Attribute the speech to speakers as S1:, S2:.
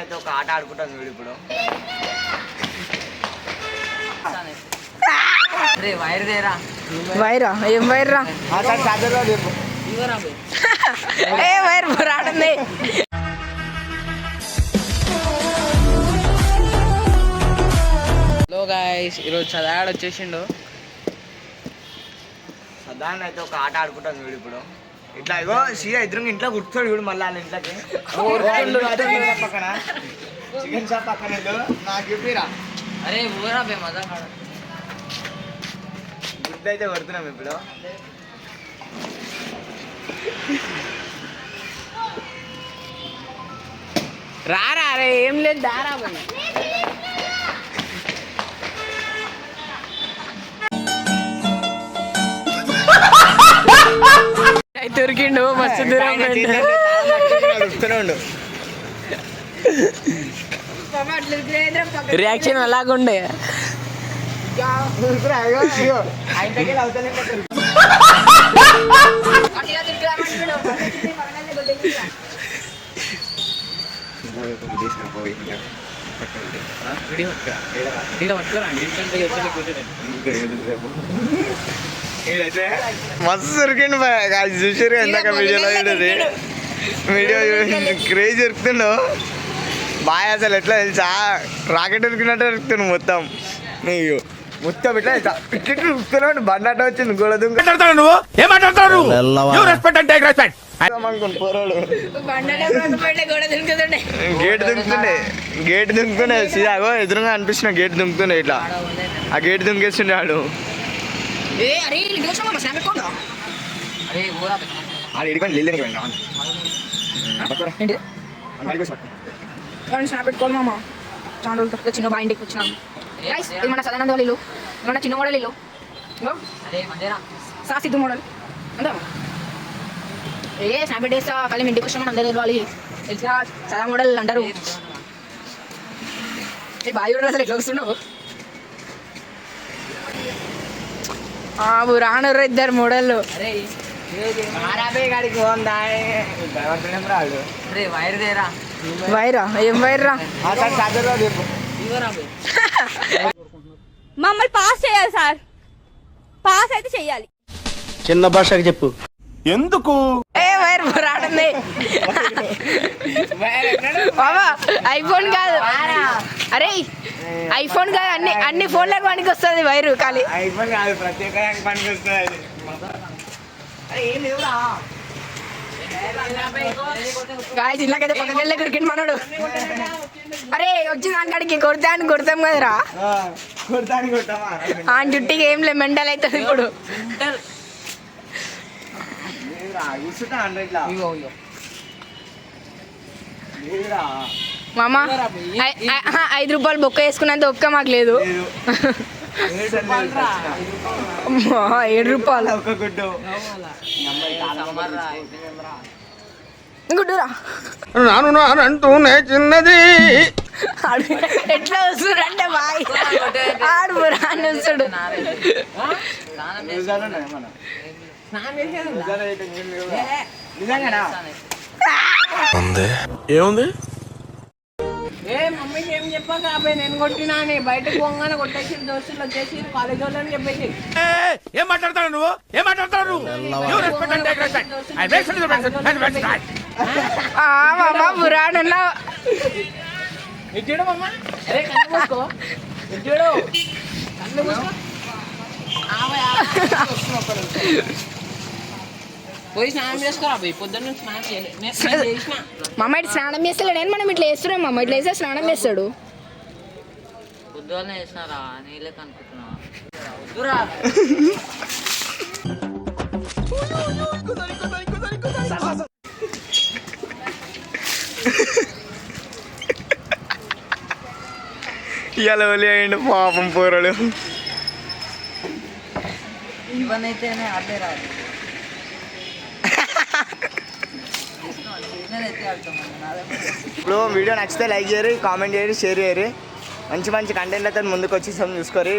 S1: అయితే ఒక ఆట ఆడుకుంటాం వీడు ఇప్పుడు.
S2: వైరా ఏం వైర్రా? ఏ వైర్ రాడుంది. హలో గాయ్స్, ఈరోజు చదాడు వచ్చేసిండు.
S1: సదాన్ని అయితే ఒక ఆట ఆడుకుంటాం వీడు ఇప్పుడు. ఇట్లా ఇగో సీదా ఎదురుగా ఇంట్లో కూర్చోడు వీడు. మళ్ళీ వాళ్ళ ఇంట్లోకి పక్కన చికెన్ షాప్ పక్కన నాకు చెప్పిరా.
S2: అరే ఊరా బే మజా
S1: గుడ్ అయితే కొడుతున్నాం ఇప్పుడు.
S2: రారా అరే ఏం లేదు దారా పోయి. దొరికిండు మస్తు దూరం రియాక్షన్ అలాగుండే.
S1: మస్తు దొరికిండు చూసారు ఎందాక వీడియోలో వీడియో క్రేజ్ దొరుకుతుండు బాయ్. అసలు ఎట్లా తెలుసా, రాకెట్ దొరికినట్టు దొరుకుతుండు మొత్తం. నీకు మొత్తం ఇట్లా దొరుకుతున్నాడు. బండాట వచ్చింది గోడ దుంకుతాడు. నువ్వు ఏమంటాడు గేట్ దుంకుతుండే సీదాగో ఎదురుగా అనిపిస్తున్నా. గేట్ దుంకుతుండే ఇట్లా. ఆ గేట్ దుంకేస్తుండే వాడు.
S2: పెట్టుకోవాలి మామ. చాలా రోజులు చిన్న బా ఇంటికి వచ్చినాం. మన సదానంద వాళ్ళు ఇల్లు, మన చిన్న మోడల్ ఇల్లు, సిద్ధు మోడల్ అంతా. ఏ స్నాప్ డేస్ కలి ఇంటికి వచ్చినా అందరూ తెలియాలి. తెలిసిన సదా మోడల్ అంటారు. బాయ్ అసలు ఎట్లా వస్తున్నావు? రానుర్రు ఇద్దరు మోడళ్ళు. వైరా ఏం వైర్రా?
S3: మమ్మల్ని పాస్ చేయాలి సార్. పాస్ అయితే చెయ్యాలి.
S4: చిన్న భాషకి చెప్పు
S1: ఎందుకు.
S2: ఏ వైర్ రాడుంది బాబా. ఐఫోన్ కాదు, అరే ఐఫోన్ కాదు. అన్ని ఫోన్లకు పనికి వస్తుంది వైరు. ఖాళీ
S1: ఐఫోన్ కాదు, ప్రత్యేకంగా పనికి వస్తుంది.
S2: ఇలాకైతే పక్కకి వెళ్ళి క్రికెట్ మనోడు. అరే వచ్చి దానికి కొడతా అని కొడతాం కదరా. ఆ జుట్టికి ఏం లేదు, మెంటల్ అవుతుంది ఇప్పుడు. మామ 5 రూపాయలు బొక్క వేసుకున్నంత ఒక్క మాకు లేదు. 7 రూపాయలు గుడ్డురా.
S1: నాను అంటూనే చిన్నది.
S2: ఎట్లా వస్తుడు అంటే బాయ్ ఆడు పురాన్ని వస్తుడు.
S4: ఏముంది?
S2: ఏ మమ్మీకి ఏం చెప్పాక నేను కొట్టినా అని బయటకు పోగానే కొట్టేసి దోస్తులు వచ్చేసి కాలేజ్ వాళ్ళని చెప్పేసి.
S4: ఏం మాట్లాడతాడు నువ్వు? ఏం మాట్లాడతాడు నువ్వు?
S2: మామ పురాణంలో పోయి స్నానం చేసుకోరా పోయి. పొద్దున్న మామ ఇటు స్నానం చేస్తాడు. నేను మనం ఇట్లా వేస్తున్నాం. మామ ఇట్లా వేస్తే స్నానం చేస్తాడు. పొద్దున్న వేసినారా నీళ్ళే కనుకుంటున్నా.
S1: ఇలా వలి అయ్యండి పాపం పోరడు.
S2: ఇవన్నైతేనే అదే రాదు.
S1: ఇప్పుడు వీడియో నచ్చితే లైక్ చేయరు, కామెంట్ చేయరు, షేర్ చేయరు. మంచి మంచి కంటెంట్ అయితే ముందుకు వచ్చి చూసుకోరు.